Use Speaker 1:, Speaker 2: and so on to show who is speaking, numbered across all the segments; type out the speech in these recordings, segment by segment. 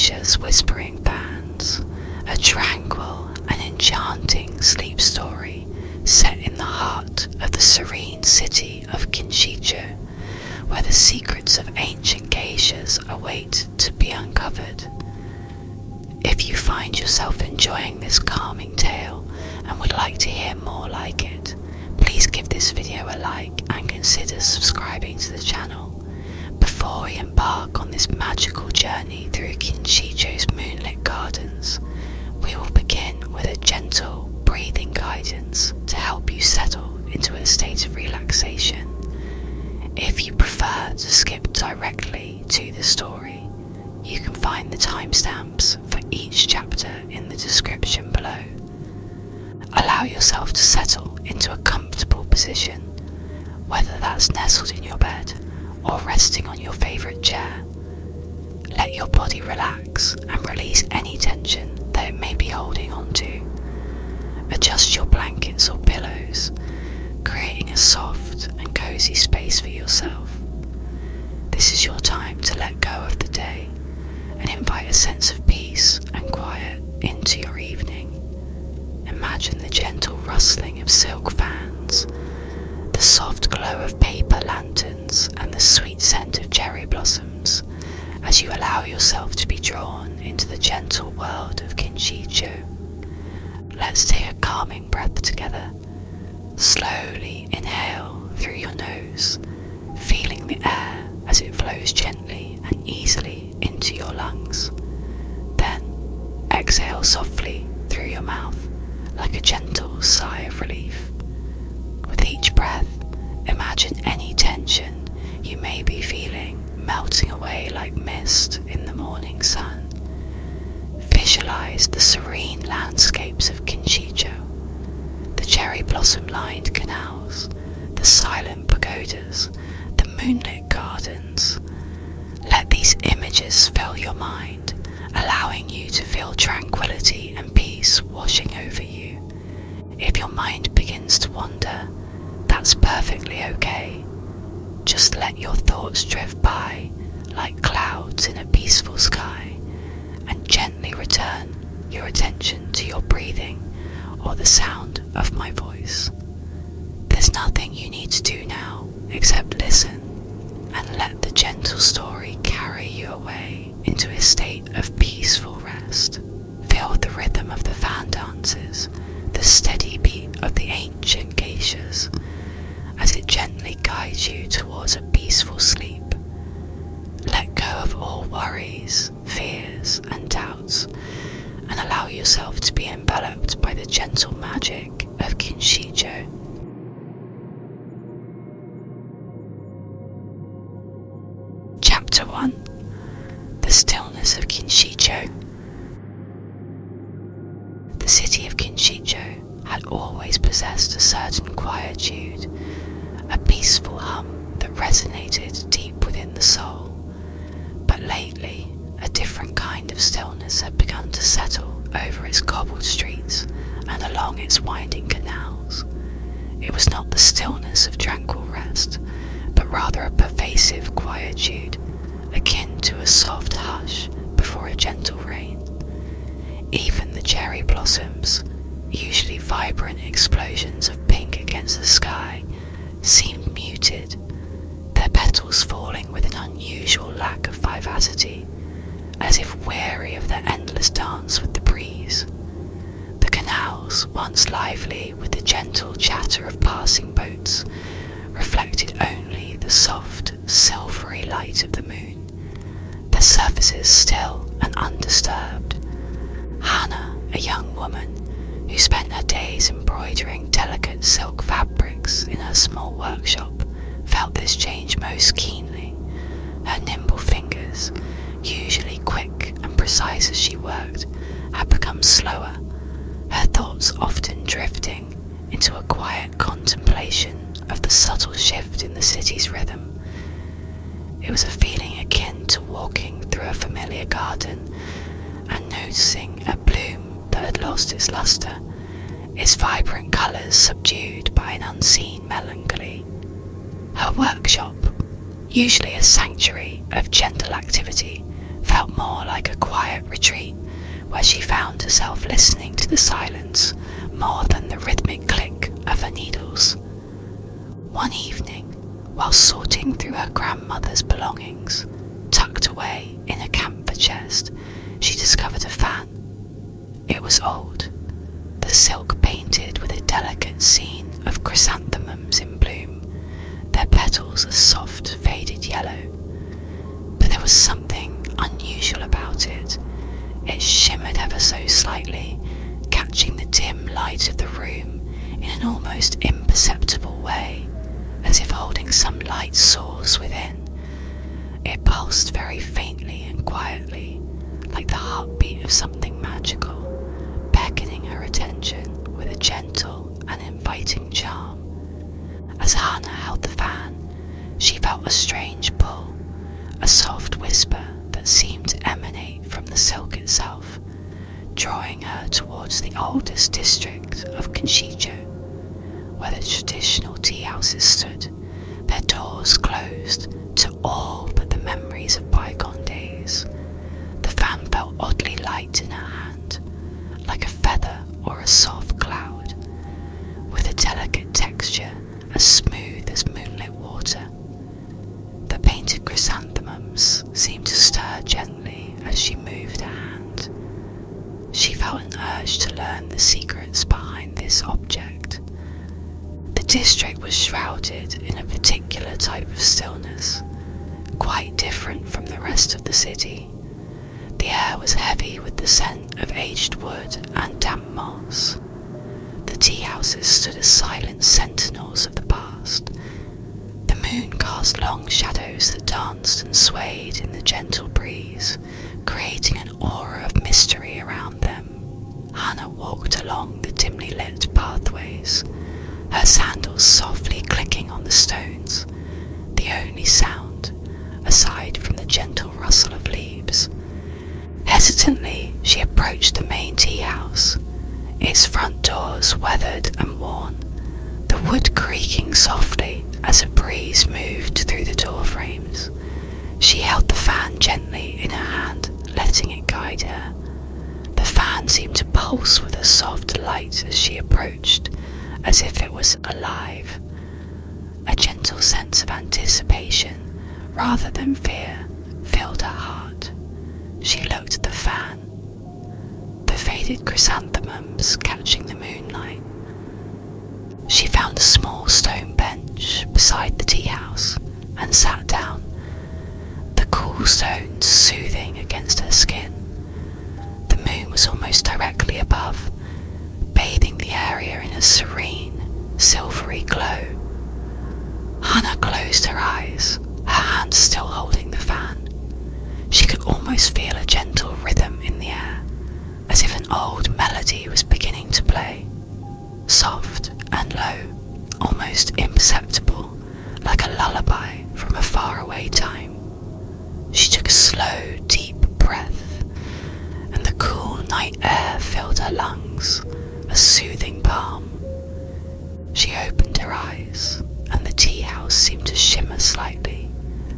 Speaker 1: Geishas Whispering Fans, a tranquil and enchanting sleep story set in the heart of the serene city of Kinshicho, where the secrets of ancient geishas await to be uncovered. If you find yourself enjoying this calming tale and would like to hear more like it, please give this video a like and consider subscribing to the channel. Before we embark on this magical journey through Kinshicho's moonlit gardens, we will begin with a gentle breathing guidance to help you settle into a state of relaxation. If you prefer to skip directly to the story, you can find the timestamps for each chapter in the description below. Allow yourself to settle into a comfortable position, whether that's nestled in your bed or resting on your favourite chair. Let your body relax and release any tension that it may be holding on to. Adjust your blankets or pillows, creating a soft and cosy space for yourself. This is your time to let go of the day and invite a sense of peace and quiet into your evening. Imagine the gentle rustling of silk fans, the soft glow of paper lanterns, and the sweet scent of cherry blossoms as you allow yourself to be drawn into the gentle world of Kinshicho. Let's take a calming breath together. Slowly inhale through your nose, feeling the air as it flows gently and easily into your lungs. Then exhale softly through your mouth like a gentle sigh of relief. With each breath, imagine any tension you may be feeling melting away like mist in the morning sun. Visualize the serene landscapes of Kinshicho, the cherry blossom lined canals, the silent pagodas, the moonlit gardens. Let these images fill your mind, allowing you to feel tranquility and peace washing over you. If your mind begins to wander, that's perfectly okay. Just let your thoughts drift by like clouds in a peaceful sky, and gently return your attention to your breathing or the sound of my voice. There's nothing you need to do now except listen and let the gentle story carry you away into a state of peaceful rest. Feel the rhythm of the fan dances, the steady beat of the ancient geishas, as it gently guides you towards a peaceful sleep. Let go of all worries, fears, and doubts, and allow yourself to be enveloped by the gentle magic of Kinshicho. Chapter 1. The Stillness of Kinshicho. The city of Kinshicho had always possessed a certain quietude, a peaceful hum that resonated deep within the soul. But lately, a different kind of stillness had begun to settle over its cobbled streets and along its winding canals. It was not the stillness of tranquil rest, but rather a pervasive quietude, akin to a soft hush before a gentle rain. Even the cherry blossoms, usually vibrant explosions of pink against the sky, seemed muted, their petals falling with an unusual lack of vivacity, as if weary of their endless dance with the breeze. The canals, once lively with the gentle chatter of passing boats, reflected only the soft, silvery light of the moon, their surfaces still and undisturbed. Hana, a young woman who spent her days embroidering delicate silk fabrics in her small workshop, felt this change most keenly. Her nimble fingers, usually quick and precise as she worked, had become slower, her thoughts often drifting into a quiet contemplation of the subtle shift in the city's rhythm. It was a feeling akin to walking through a familiar garden and noticing a bloom that had lost its luster, its vibrant colours subdued by an unseen melancholy. Her workshop, usually a sanctuary of gentle activity, felt felt more like a quiet retreat where she found herself listening to the silence more than the rhythmic click of her needles. One evening, while sorting through her grandmother's belongings, tucked away in a camphor chest, she discovered a fan. It was old, the silk painted with a delicate scene of chrysanthemums in bloom, their petals a soft faded yellow. But there was something unusual about it. It shimmered ever so slightly, catching the dim light of the room in an almost imperceptible way, as if holding some light source within. It pulsed very faintly and quietly, like the heartbeat of something magical, beckoning her attention with a gentle and inviting charm. As Hana held the fan, she felt a strange pull, a soft whisper that seemed to emanate from the silk itself, drawing her towards the oldest district of Kinshicho, where the traditional tea houses stood, their doors closed to all but the memories of bygone days. The fan felt oddly light in her hand, like a feather or a soft cloud, with a delicate texture as smooth as moonlit water. The painted chrysanthemums seemed to stir gently as she moved her hand. She felt an urge to learn the secrets behind this object. The district was shrouded in a particular type of stillness, quite different from the rest of the city. The air was heavy with the scent of aged wood and damp moss. The tea houses stood as silent sentinels of the past. The moon cast long shadows that danced and swayed in the gentle breeze, creating an aura of mystery around them. Hana walked along the dimly lit pathways, her sandals softly clicking on the stones, the only sound, aside from the gentle rustle of leaves. Hesitantly, she approached the main tea house, its front doors weathered and worn, the wood creaking softly as a breeze moved through the door frames. She held the fan gently in her hand, letting it guide her. The fan seemed to pulse with a soft light as she approached, as if it was alive. A gentle sense of anticipation, rather than fear, filled her heart. She looked at the fan, the faded chrysanthemums catching the moonlight. She found a small stone bench beside the tea house and sat down, the cool stones soothing against her skin. The moon was almost directly above, bathing the area in a serene, silvery glow. Hana closed her eyes, her hand still holding the fan. She could almost feel a gentle rhythm in the air, as if an old melody was beginning to play, soft and low, almost imperceptible, like a lullaby from a faraway time. She took a slow, deep breath, and the cool night air filled her lungs, a soothing balm. She opened her eyes, and the tea house seemed to shimmer slightly,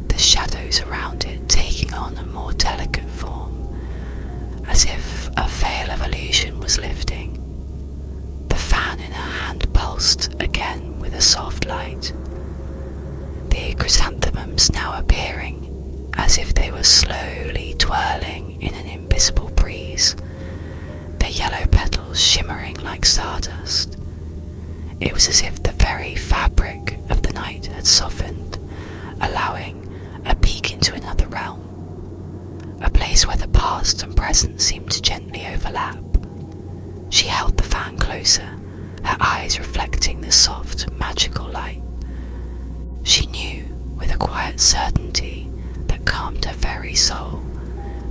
Speaker 1: the shadows around it taking on a more delicate form, as if a veil of illusion was lifting. The fan in her hand pulsed again with a soft light, the chrysanthemums now appearing as if they were slowly twirling in an invisible breeze, their yellow petals shimmering like stardust. It was as if the very fabric of the night had softened, allowing a peek into another realm, a place where the past and present seemed to gently overlap. She held the fan closer, her eyes reflecting the soft, magical light. She knew, with a quiet certainty that calmed her very soul,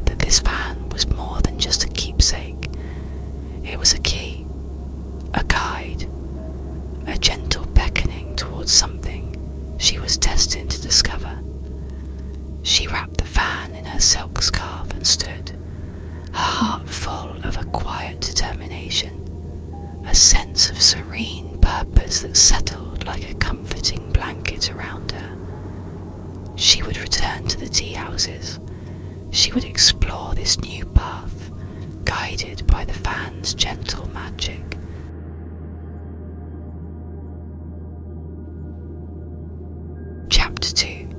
Speaker 1: that this fan was more than just a keepsake. It was a key, a guide, a gentle beckoning towards something she was destined to discover. She wrapped the fan in her silk scarf and stood, her heart full of a quiet determination, a sense of serene purpose that settled like a comforting blanket around her. She would return to the tea houses. she would explore this new path, guided by the fan's gentle magic. Chapter 2: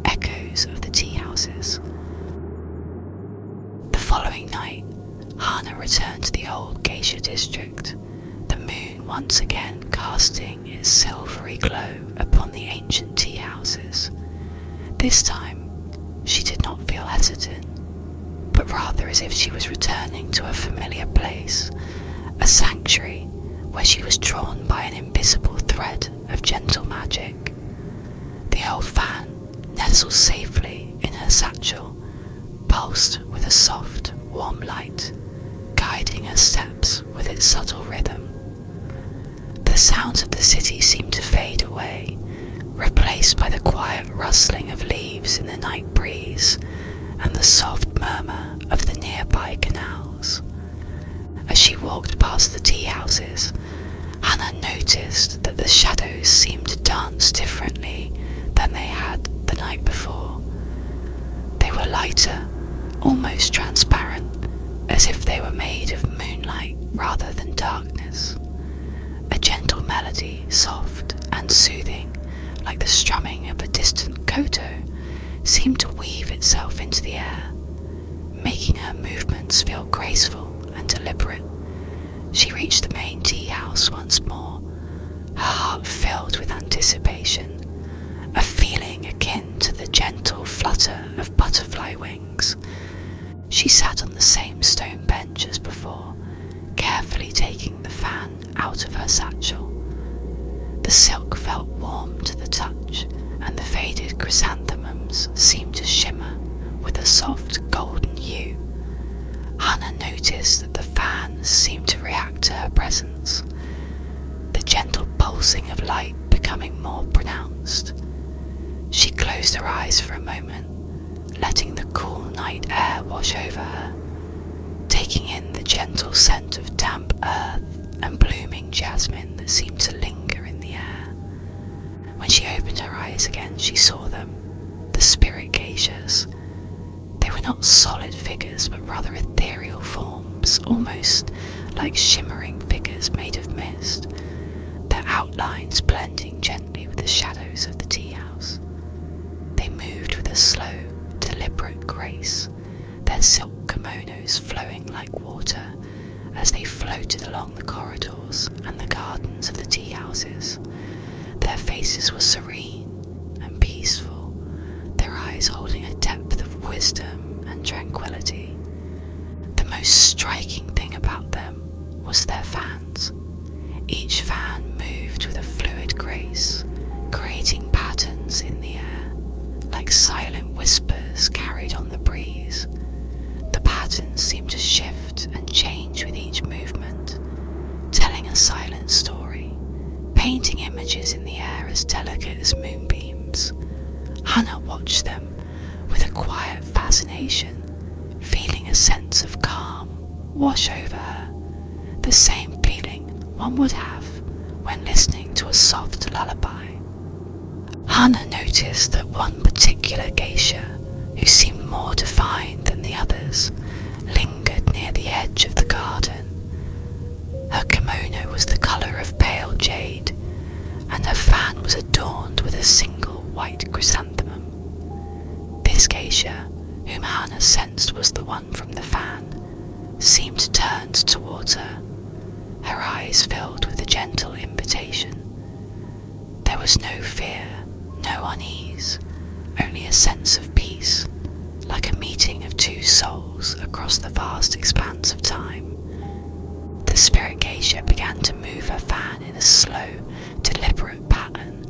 Speaker 1: Echoes of the Tea Houses. The following night, Hana returned to the old geisha district, the moon once again casting its silvery glow upon the ancient tea houses. This time, she did not feel hesitant, but rather as if she was returning to a familiar place, a sanctuary where she was drawn by an invisible thread of gentle magic. The old fan nestled safely in her satchel, pulsed with a soft, warm light, guiding her steps with its subtle rhythm. The sounds of the city seemed to fade away, replaced by the quiet rustling of leaves in the night breeze and the soft murmur of the nearby canals. As she walked past the tea houses, Hana noticed that the shadows seemed to dance differently than they had the night before. They were lighter, almost transparent, as if they were made of moonlight rather than darkness. A gentle melody, soft and soothing, like the strumming of a distant koto, seemed to weave itself into the air, making her movements feel graceful and deliberate. She reached the main tea house once more, her heart filled with anticipation, a feeling akin to the gentle flutter of butterfly wings. She sat on the same stone bench as before, carefully taking the fan out of her satchel. The silk felt warm to the touch, and the faded chrysanthemums seemed to shimmer with a soft golden hue. Hana noticed that the fan seemed to react to her presence, the gentle pulsing of light becoming more pronounced. She closed her eyes for a moment, letting the cool night air wash over her, taking in the gentle scent of damp earth and blooming jasmine that seemed to linger in the air. When she opened her eyes again, she saw them, the spirit geishas. They were not solid figures, but rather ethereal forms, almost like shimmering figures made of mist, their outlines blending gently with the shadows of the tea house. They moved with a slow, deliberate grace, their silk kimonos flowing like water as they floated along the corridors and the gardens of the tea houses. Their faces were serene and peaceful, their eyes holding a depth of wisdom and tranquility. The most striking thing about them was their fans. Each fan moved with a fluid grace, creating patterns in the air, like silent whispers carried on the breeze. The patterns seemed to shift and change with each movement, telling a silent story, painting images in the air as delicate as moonbeams. Hana watched them with a quiet fascination, feeling a sense of calm wash over her, the same feeling one would have when listening to a soft lullaby. Hana noticed that one particular geisha, who seemed more defined than the others, lingered near the edge of the garden. Her kimono was the colour of pale jade, and her fan was adorned with a single white chrysanthemum. This geisha, whom Hana sensed was the one from the fan, seemed turned towards her, her eyes filled with a gentle invitation. There was no fear, no unease, only a sense of peace, like a meeting of two souls across the vast expanse of time. The spirit geisha began to move her fan in a slow, deliberate pattern.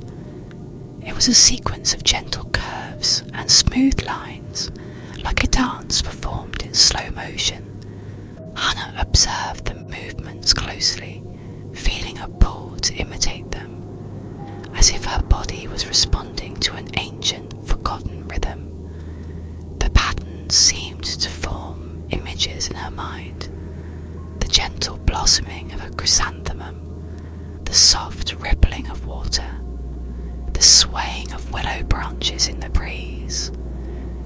Speaker 1: It was a sequence of gentle curves and smooth lines, like a dance performed in slow motion. Hana observed the movements closely, feeling a pull to imitate them, as if her body was responding to an ancient, forgotten rhythm. The patterns seemed to form images in her mind, the gentle blossoming of a chrysanthemum, the soft rippling of water, the swaying of willow branches in the breeze.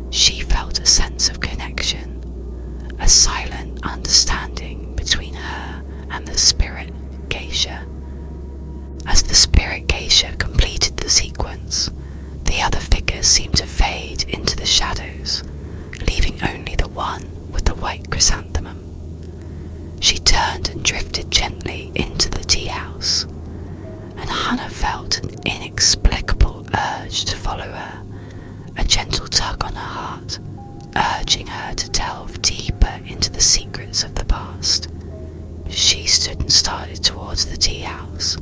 Speaker 1: She felt a sense of connection a silent understanding between her and the spirit geisha. As the spirit geisha completed the sequence, the other figures seemed to fade into the shadows, leaving only the one with the white chrysanthemum. She turned and drifted gently into the tea house, and Hana felt an inexplicable urge to follow her, a gentle tug on her heart, urging her to delve deeper into the secrets of the past. She stood and started towards the tea house,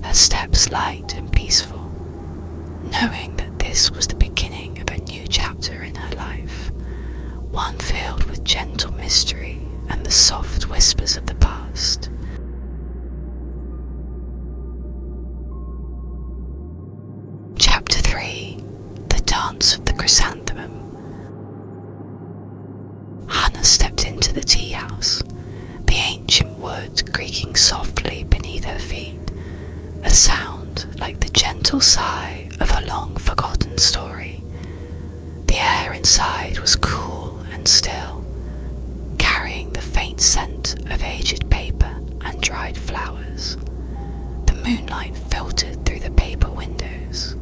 Speaker 1: her steps light and peaceful, knowing that this was the beginning of a new chapter in her life, one filled with gentle mystery and the soft whispers of the past. Chapter 3: The Dance of the Chrysanthemum. Hana stepped into the tea house, the ancient wood creaking softly beneath her feet, a sound like the gentle sigh of a long-forgotten story. The air inside was cool and still, carrying the faint scent of aged paper and dried flowers. The moonlight filtered through the paper windows,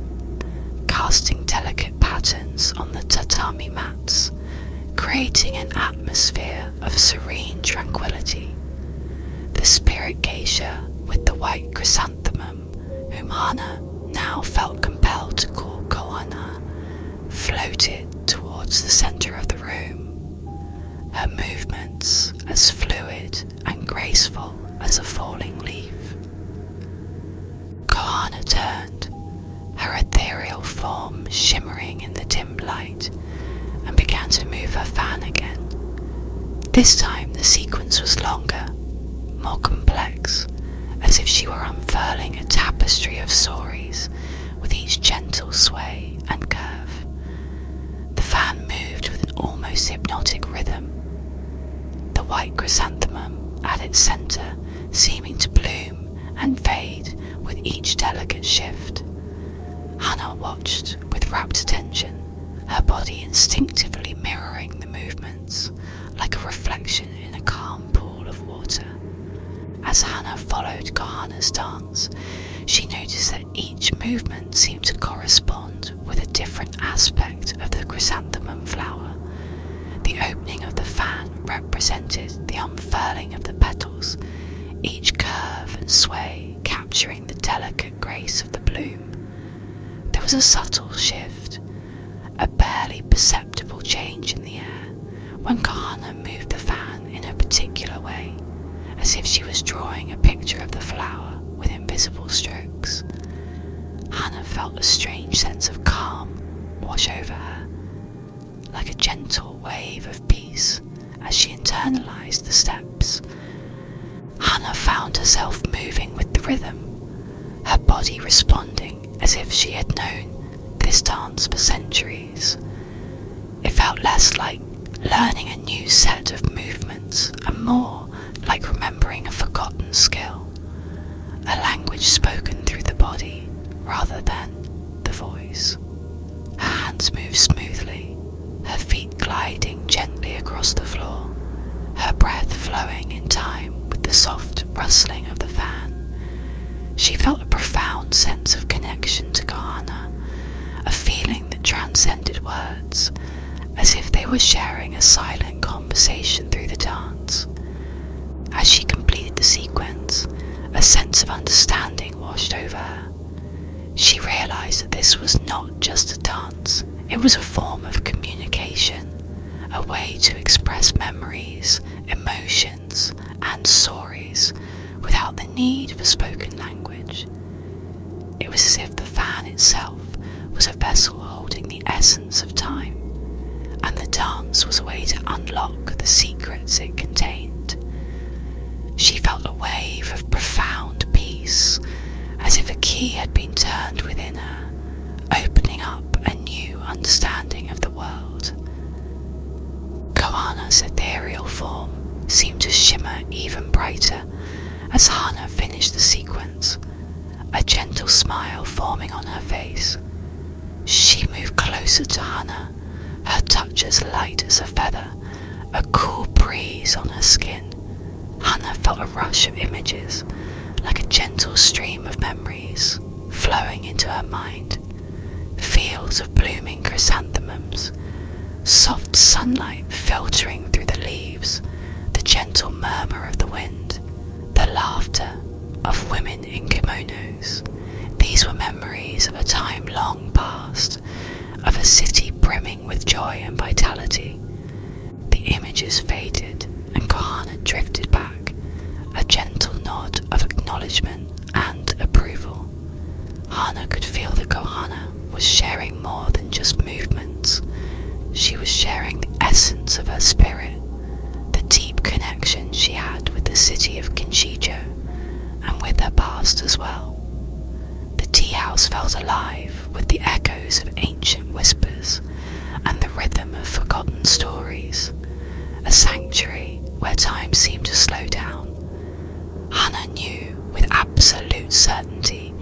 Speaker 1: casting delicate patterns on the tatami mats, creating an atmosphere of serene tranquility. The spirit geisha with the white chrysanthemum, whom Hana now felt compelled to call Koana, floated towards the centre of the room, her movements as fluid and graceful as a falling leaf. Koana turned, her ethereal form shimmering in the dim light, and began to move her fan again. This time the sequence was longer, more complex, as if she were unfurling a tapestry of stories with each gentle sway and curve. The fan moved with an almost hypnotic rhythm, the white chrysanthemum at its centre seeming to bloom and fade with each delicate shift. Hana watched with rapt attention, her body instinctively mirroring the movements, like a reflection in a calm pool of water. As Hana followed Kohana's dance, she noticed that each movement seemed to correspond with a different aspect of the chrysanthemum flower. The opening of the fan represented the unfurling of the petals, each curve and sway capturing the delicate grace of the bloom. There was a subtle shift, a barely perceptible change in the air, when Hana moved the fan in a particular way, as if she was drawing a picture of the flower with invisible strokes. Hana felt a strange sense of calm wash over her, like a gentle wave of peace as she internalized the steps. Hana found herself moving with the rhythm, her body responding as if she had known this dance for centuries. It felt less like learning a new set of movements and more like remembering a forgotten skill, a language spoken through the body rather than the voice. Her hands moved smoothly, her feet gliding gently across the floor, her breath flowing in time with the soft rustling of the fan. She felt a profound sense of connection to Hana, a feeling that transcended words, as if they were sharing a silent conversation through the dance. As she completed the sequence, a sense of understanding washed over her. She realized that this was not just a dance, it was a form of communication, a way to express memories, emotions, and stories without the need for spoken language. It was as if the fan itself was a vessel holding the essence of time, and the dance was a way to unlock the secrets it contained. She felt a wave of profound peace, as if a key had been turned within her, opening up a new understanding of the world. Kohana's ethereal form seemed to shimmer even brighter as Hana finished the sequence, a gentle smile forming on her face. She moved closer to Hana, her touch as light as a feather, a cool breeze on her skin, Hana felt a rush of images, like a gentle stream of memories, flowing into her mind. Fields of blooming chrysanthemums, soft sunlight filtering through the leaves, the gentle murmur of the wind, the laughter of women in kimonos. These were memories of a time long past, of a city brimming with joy and vitality. The images faded, and Kohana drifted back, a gentle nod of acknowledgement and approval. Hana could feel that Kohana was sharing more than just movements. She was sharing the essence of her spirit, the deep connection she had with the city of Kinshicho, and with her past as well. The tea house felt alive with the echoes of ancient whispers and the rhythm of forgotten stories, a sanctuary where time seemed to slow down. Hana knew with absolute certainty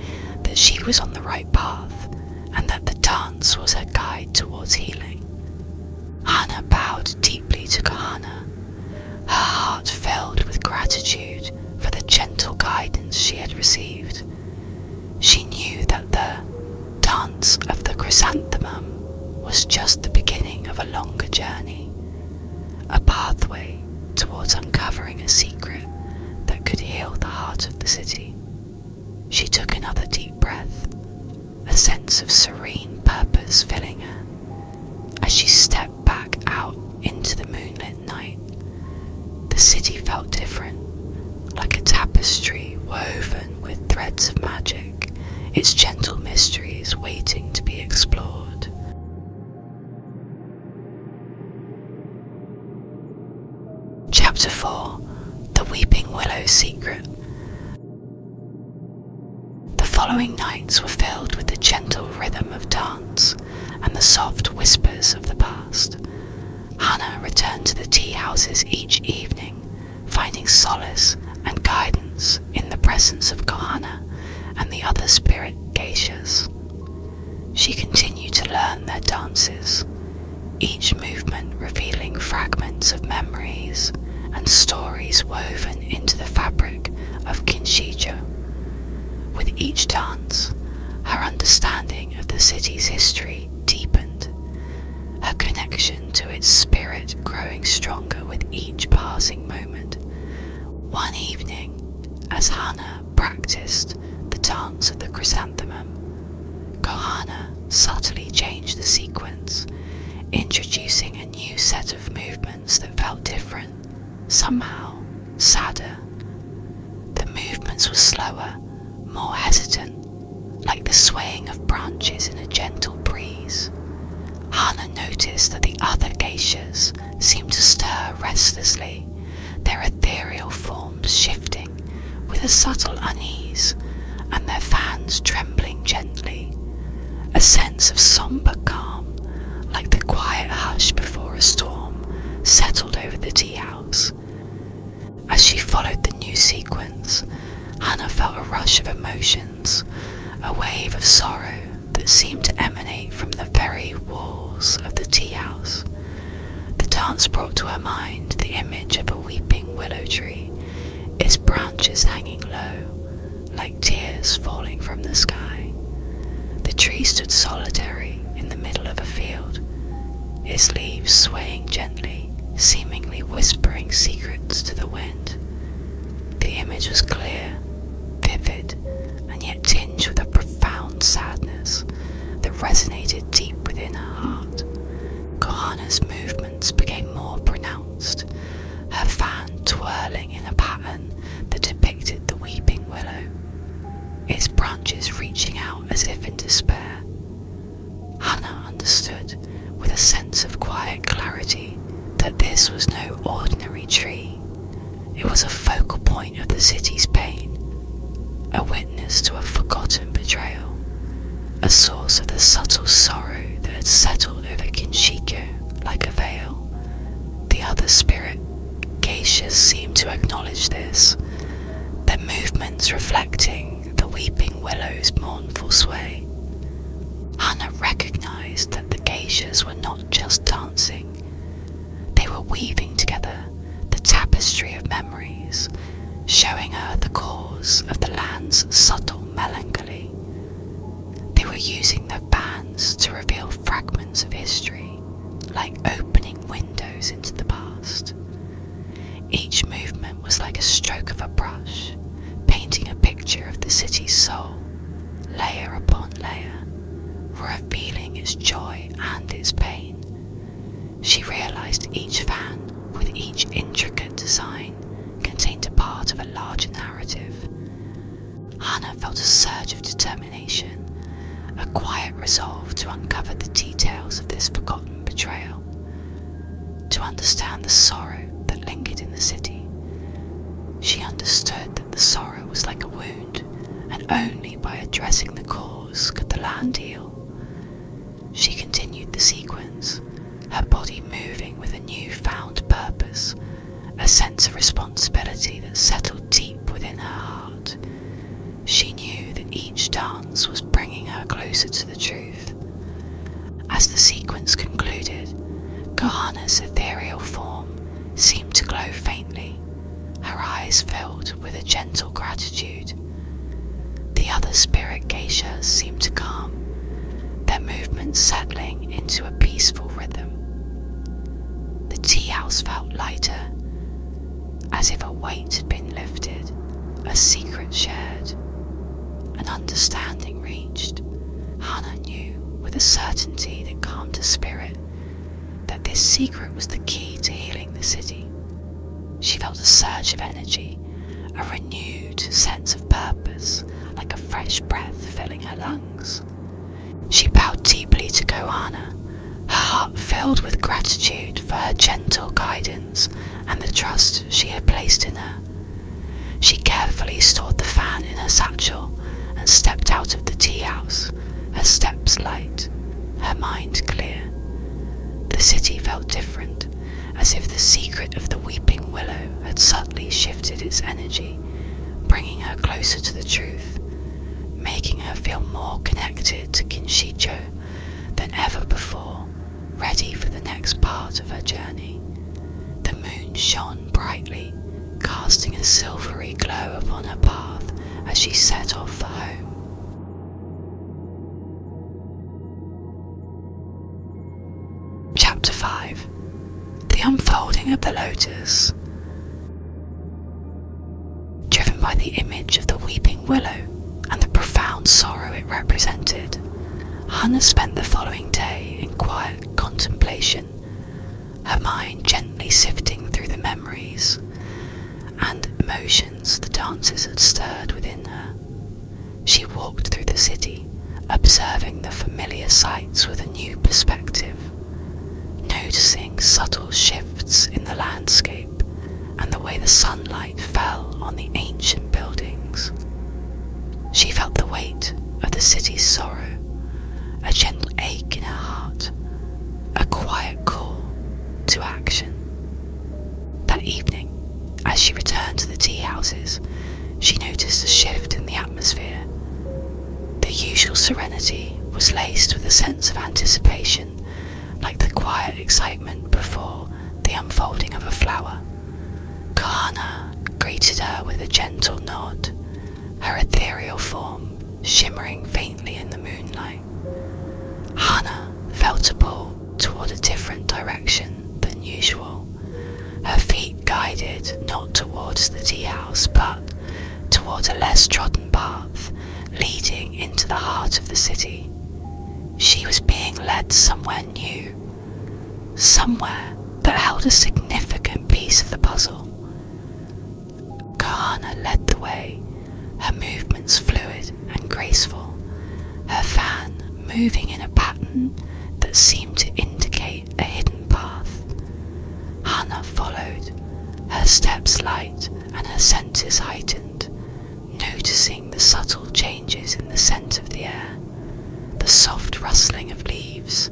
Speaker 1: that she was on the right path and that the dance was her guide towards healing. Hana bowed deeply to Kohana, her heart filled with gratitude for the gentle guidance she had received. She knew that the dance of the chrysanthemum was just the beginning of a longer journey, a pathway towards uncovering a secret that could heal the heart of the city. She took another deep breath, a sense of serene purpose filling her. As she stepped back out into the moonlit night, the city felt different, like a tapestry woven with threads of magic, its gentle mysteries waiting to be explored. Chapter 4: The Weeping Willow's Secret. The following nights were filled with the gentle rhythm of dance and the soft whispers of the past. Hana returned to the tea houses each evening, finding solace and guidance in the presence of Kohana and the other spirit geishas. She continued to learn their dances, each movement revealing fragments of memories and stories woven into the fabric of Kinshicho. With each dance, her understanding of the city's history deepened, her connection to its spirit growing stronger with each passing moment. One evening, as Hana practiced the dance of the chrysanthemum, Kohana subtly changed the sequence, introducing a new set of movements that felt different, somehow sadder. The movements were slower, more hesitant, like the swaying of branches in a gentle breeze. Hana noticed that the other geishas seemed to stir restlessly, their ethereal forms shifting with a subtle unease, and their fans trembling gently. A sense of somber calm, like the quiet hush before a storm, settled over the tea house. As she followed the new sequence, Hana felt a rush of emotions, a wave of sorrow that seemed to emanate from the very walls of the tea house. The dance brought to her mind the image of a weeping willow tree, its branches hanging low, like tears falling from the sky. The tree stood solitary in the middle of a field, its leaves swaying gently, seemingly whispering secrets to the wind. The image was clear, vivid, and yet tinged with a profound sadness that resonated deep within her heart. Kohana's movements became more pronounced, her fan twirling in a pattern that depicted the weeping willow, its branches reaching out as if in despair. Hana understood with a sense of quiet clarity that this was no ordinary tree. It was a focal point of the city's pain, a witness to a forgotten betrayal, a source of the subtle sorrow that had settled over Kinshicho like a veil. The other spirit geishas seemed to acknowledge this, their movements reflecting the weeping willow's mournful sway. Hana recognized that the geishas were not just dancing, they were were weaving together the tapestry of memories, showing her the cause of the land's subtle melancholy. They were using their bands to reveal fragments of history, like opening windows into the past. Each movement was like a stroke of a brush, painting a picture of the city's soul, layer upon layer, revealing its joy and its pain. She realized each fan, with each intricate design, contained a part of a larger narrative. Hana felt a surge of determination, a quiet resolve to uncover the details of this forgotten betrayal, to understand the sorrow that lingered in the city. She understood that the sorrow was like a wound, and only by addressing the cause could the land heal. She continued the sequence, her body moving with a new-found purpose, a sense of responsibility that settled deep within her heart. She knew that each dance was bringing her closer to the truth. As the sequence concluded, Hana's ethereal form seemed to glow faintly, her eyes filled with a gentle gratitude. The other spirit geishas seemed to calm, their movements settling into a peaceful rhythm. The tea house felt lighter, as if a weight had been lifted, a secret shared, an understanding reached. Hana knew with a certainty that calmed her spirit that this secret was the key to healing the city. She felt a surge of energy, a renewed sense of purpose, like a fresh breath filling her lungs. She bowed deeply to Hana, her heart filled with gratitude for her gentle guidance and the trust she had placed in her. She carefully stored the fan in her satchel and stepped out of the tea house, her steps light, her mind clear. The city felt different, as if the secret of the weeping willow had subtly shifted its energy, bringing her closer to the truth, making her feel more connected to Kinshicho than ever before, ready for the next part of her journey. The moon shone brightly, casting a silvery glow upon her path as she set off for home. Chapter 5. The Unfolding of the Lotus. Driven by the image of the weeping willow and the profound sorrow it represented, Hana spent the following day in quiet contemplation, her mind gently sifting through the memories and emotions the dances had stirred within her. She walked through the city, observing the familiar sights with a new perspective, noticing subtle shifts in the landscape and the way the sunlight fell on the ancient buildings. She felt the weight of the city's sorrow, a gentle ache in her heart, a quiet call to action. That evening, as she returned to the tea houses, she noticed a shift in the atmosphere. The usual serenity was laced with a sense of anticipation, like the quiet excitement before the unfolding of a flower. Hana greeted her with a gentle nod, her ethereal form shimmering faintly in the moonlight. Hana felt a pull toward a different direction than usual, her feet guided not towards the tea house but toward a less trodden path leading into the heart of the city. She was being led somewhere new, somewhere that held a significant piece of the puzzle. Hana led the way, her movements fluid and graceful, her fan moving in a pattern that seemed to indicate a hidden path. Hana followed, her steps light and her senses heightened, noticing the subtle changes in the scent of the air, the soft rustling of leaves,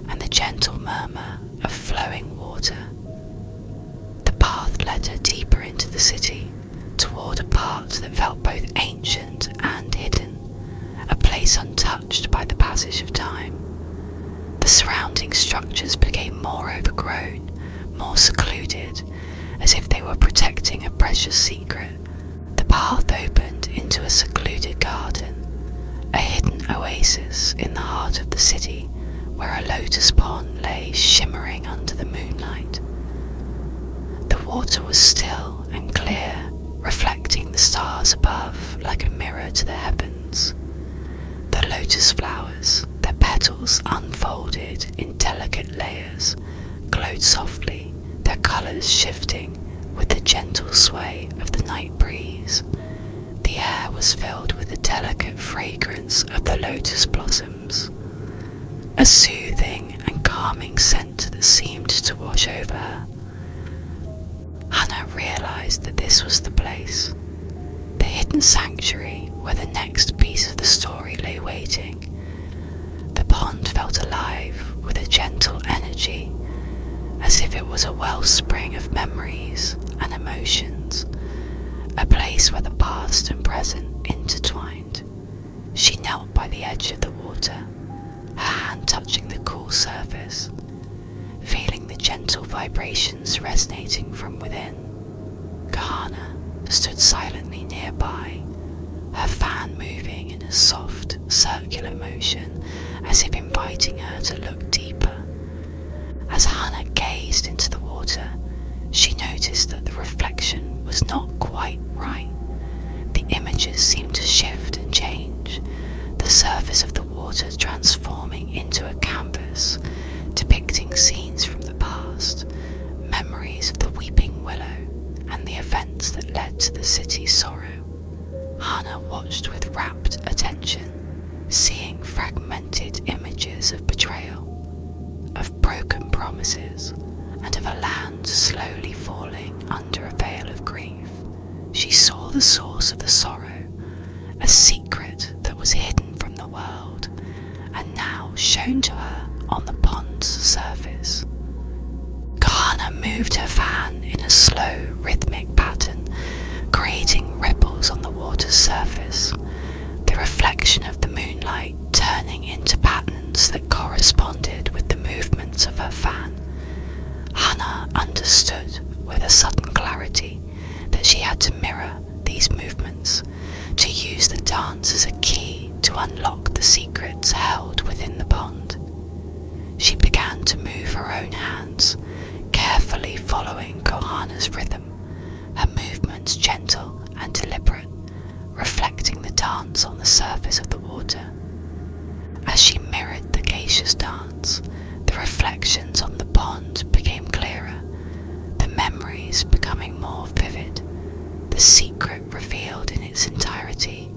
Speaker 1: and the gentle murmur of flowing water. The path led her deeper into the city, toward a part that felt both ancient and hidden, a place untouched by the passage of time. The surrounding structures became more overgrown, more secluded, as if they were protecting a precious secret. The path opened into a secluded garden, a hidden oasis in the heart of the city, where a lotus pond lay shimmering under the moonlight. The water was still and clear, reflecting the stars above like a mirror to the heavens. The lotus flowers, their petals unfolded in delicate layers, glowed softly, their colours shifting with the gentle sway of the night breeze. The air was filled with the delicate fragrance of the lotus blossoms, a soothing and calming scent that seemed to wash over her. Hana realised that this was the place, the hidden sanctuary where the next piece of the story lay waiting. The pond felt alive with a gentle energy, as if it was a wellspring of memories and emotions, a place where the past and present intertwined. She knelt by the edge of the water, her hand touching the cool surface, feeling the gentle vibrations resonating from within. Hana stood silently nearby, her fan moving in a soft, circular motion, as if inviting her to look deeper. As Hana gazed into the water, she noticed that the reflection was not quite right. The images seemed to shift and change, the surface of the water transforming into a canvas, depicting scenes from the past, memories of the weeping willow, and the events that led to the city's sorrow. Hana watched with rapt attention, seeing fragmented images of betrayal, of broken promises, and of a land slowly falling under a veil of grief. She saw the source of the sorrow, a secret that was hidden from the world, and now shown to her on the pond's surface. Hana moved her fan in a slow, rhythmic pattern, creating ripples on the water's surface, the reflection of the moonlight turning into patterns that corresponded with the movements of her fan. Hana understood with a sudden clarity that she had to mirror these movements, to use the dance as a key to unlock the secrets held within the pond. She began to move her own hands, carefully following Kohana's rhythm, her movements gentle and deliberate, reflecting the dance on the surface of the water. As she mirrored the geisha's dance, the reflections on the pond became clearer, the memories becoming more vivid, the secret revealed in its entirety.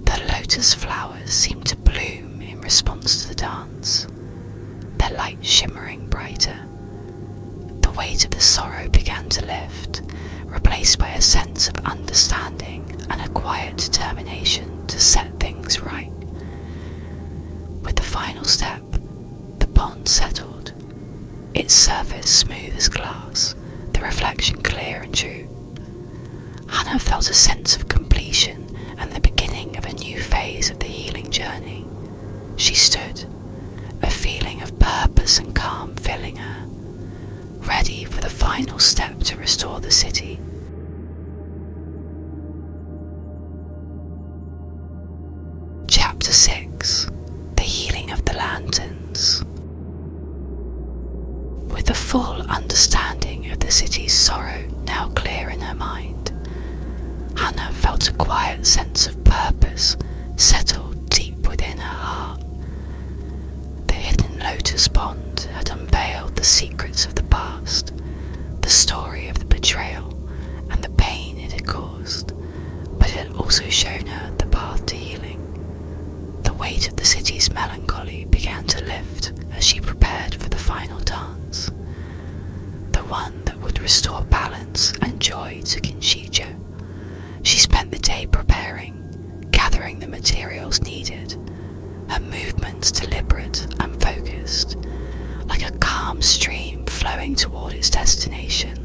Speaker 1: The lotus flowers seemed to bloom in response to the dance, their light shimmering brighter. The weight of the sorrow began to lift, replaced by a sense of understanding and a quiet determination to set things right. With the final step, the pond settled, its surface smooth as glass, the reflection clear and true. Hana felt a sense of completion and the beginning of a new phase of the healing journey. She stood, a feeling of purpose and calm filling her, ready for the final step to restore the city. Chapter 6: The Healing of the Lanterns. With the full understanding of the city's sorrow now clear in her mind, Hana felt a quiet sense of purpose settled deep within her heart. The hidden lotus pond had unveiled the secrets of the past, the story of the betrayal and the pain it had caused, but it had also shown her the path to healing. The weight of the city's melancholy began to lift as she prepared for the final dance, the one that would restore balance and joy to Kinshicho. She spent the day preparing, gathering the materials needed, her movements deliberate and focused, like a calm stream flowing toward its destination.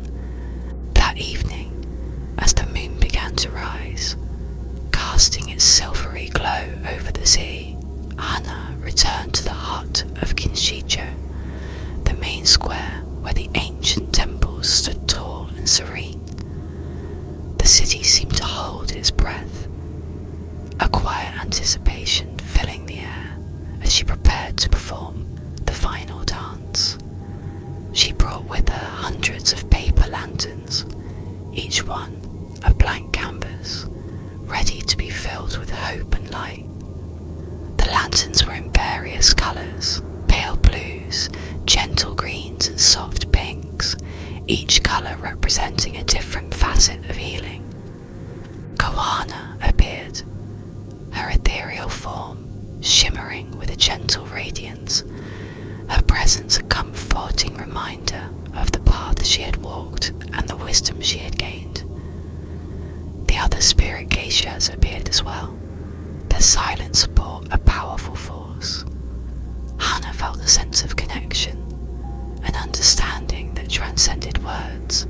Speaker 1: That evening, as the moon began to rise, casting its silvery glow over the sea, Hana returned to the hut of Kinshicho, the main square where the ancient temples stood tall and serene. The city seemed to hold its breath, a quiet anticipation filling the air as she prepared to perform the final dance. She brought with her hundreds of paper lanterns, each one a blank canvas, ready to be filled with hope and light. The lanterns were in various colours, pale blues, gentle greens and soft pinks, each colour representing a different facet of healing. Hana appeared, her ethereal form shimmering with a gentle radiance, her presence a comforting reminder of the path she had walked and the wisdom she had gained. The other spirit geishas appeared as well, their silent support a powerful force. Hana felt a sense of connection, an understanding that transcended words,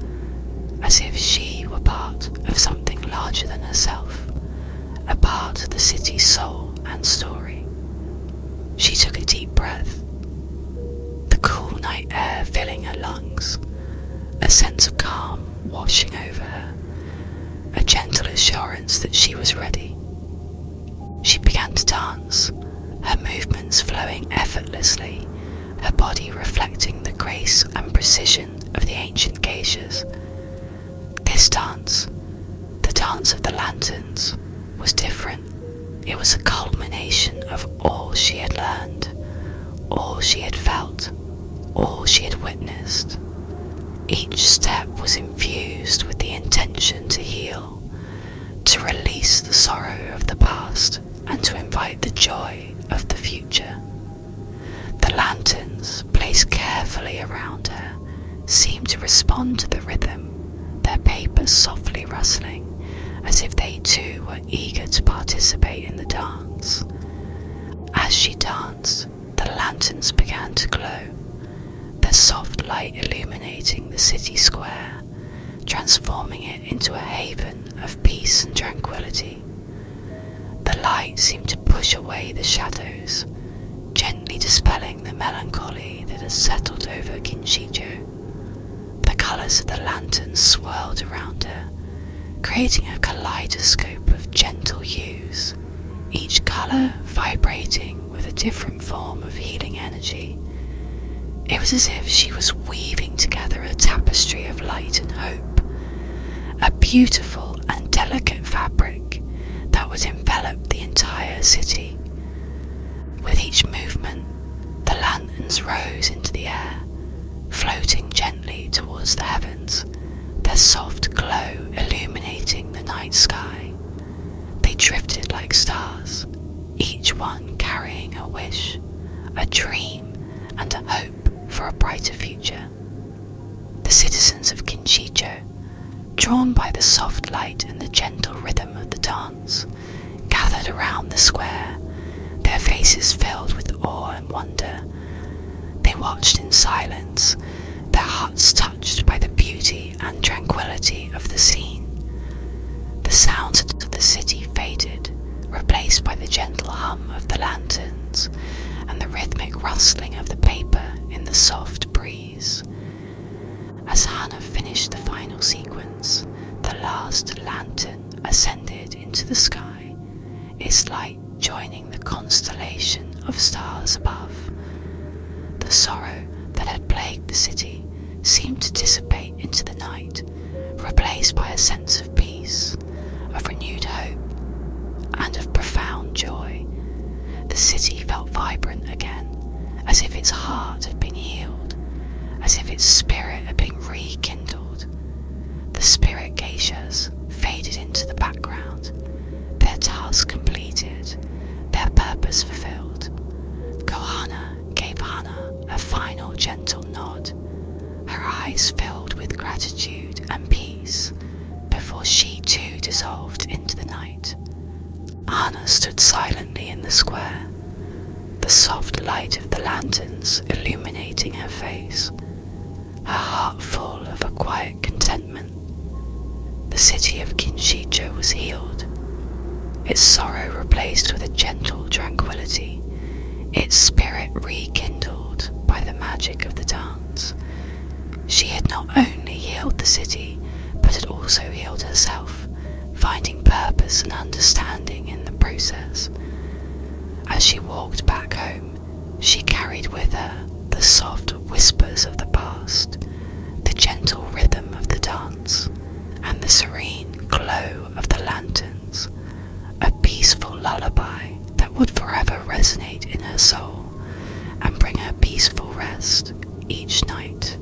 Speaker 1: as if she were part of something larger than herself, a part of the city's soul and story. She took a deep breath, the cool night air filling her lungs, a sense of calm washing over her, a gentle assurance that she was ready. She began to dance, her movements flowing effortlessly, her body reflecting the grace and precision of the ancient geishas. This dance, the dance of the lanterns, was different. It was a culmination of all she had learned, all she had felt, all she had witnessed. Each step was infused with the intention to heal, to release the sorrow of the past, and to invite the joy of the future. The lanterns, placed carefully around her, seemed to respond to the rhythm, their papers softly rustling, as if they too were eager to participate in the dance. As she danced, the lanterns began to glow, their soft light illuminating the city square, transforming it into a haven of peace and tranquility. The light seemed to push away the shadows, gently dispelling the melancholy that had settled over Kinshicho. The colours of the lanterns swirled around her, creating a kaleidoscope of gentle hues, each colour vibrating with a different form of healing energy. It was as if she was weaving together a tapestry of light and hope, a beautiful and delicate fabric that would envelop the entire city. With each movement, the lanterns rose into the air, floating gently towards the heavens, their soft glow illuminating the night sky. They drifted like stars, each one carrying a wish, a dream, and a hope for a brighter future. The citizens of Kinshicho, drawn by the soft light and the gentle rhythm of the dance, gathered around the square, their faces filled with awe and wonder. They watched in silence, their hearts touched by the beauty and tranquility of the scene. The sounds of the city faded, replaced by the gentle hum of the lanterns and the rhythmic rustling of the paper in the soft breeze. As Hana finished the final sequence, the last lantern ascended into the sky, its light joining the constellation of stars above. The sorrow that had plagued the city seemed to dissipate into the night, replaced by a sense of peace, of renewed hope, and of profound joy. The city felt vibrant again, as if its heart had been healed, as if its spirit had been rekindled. The spirit geishas faded into the background, their task completed, their purpose fulfilled. Hana gave Hana a final gentle nod, her eyes filled with gratitude and peace, before she too dissolved into the night. Hana stood silently in the square, the soft light of the lanterns illuminating her face, her heart full of a quiet contentment. The city of Kinshicho was healed, its sorrow replaced with a gentle tranquility, its spirit rekindled by the magic of the dance. She had not only healed the city, but had also healed herself, finding purpose and understanding in the process. As she walked back home, she carried with her the soft whispers of the past, the gentle rhythm of the dance, and the serene glow of the lanterns, a peaceful lullaby that would forever resonate in her soul and bring her peaceful rest each night.